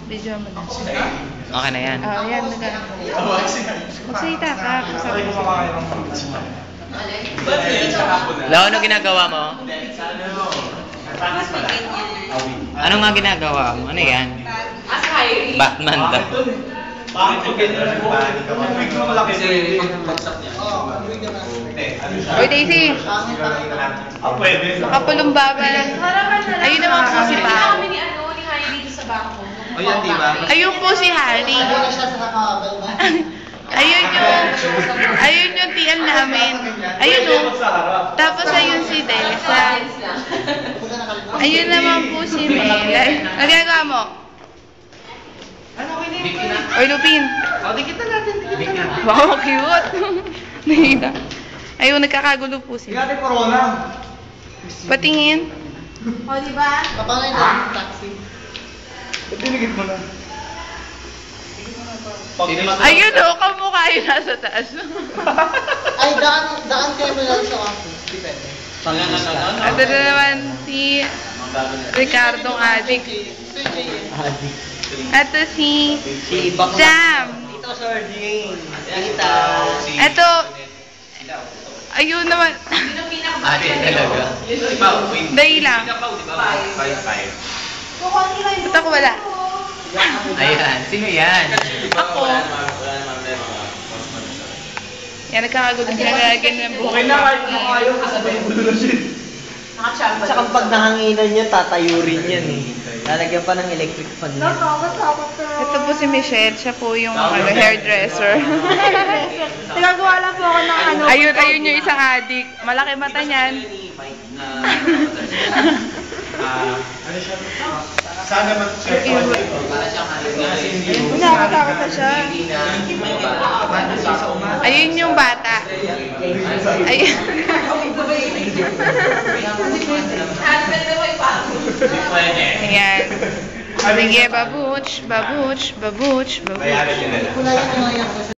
Video mo na. Okay na yan. Yan, magsalita ka. Lo, ano ginagawa mo? Ano nga ginagawa mo? Ano yan? Batman daw. Hoy, Daisy! Nakapulong baba lang. Ayun naman po si Pao. Ayun po si Harry. Ayun yung TL namin. Ayun o. Tapos ayun si Desa. Ayun naman po si Mel. Nagagawa mo? Oy, Lupin. Dikit na natin. Wow, cute. Nakita. Ayun, nagkakagulo po sila. Hindi corona. Patingin. O, diba? Kapangay na yung taxi. Ba't dinigit mo na? Ayun o, kamukha yun nasa taas. Ay, daan kayo mo lang sa office. Depende. Ito na naman si Ricardo Adik. Ito si Jam. Ito, Sir Jane. Tita. Ito, ayun naman. Ate talaga. Dahil lang. Ba't ako wala? Ayan. Sino yan? Ako. Yan, nagkakagulo sila lalagyan ng buhok. Okay na, kahit mo kayo, kasabihin mo na siya. Tsaka pag nahanginan niya, tatayo rin yan eh. Lalagyan pa ng electric fan niya. Ito po si Michelle, siya po yung hairdresser. Nagagawa lang po ako ng ano. Ayun yung isang adik. Malaki mata niyan. Sana Nakakatakot na siya. Ayun yung bata. Ayun. Ayan. Sige, babuch, babuch, babuch, babuch.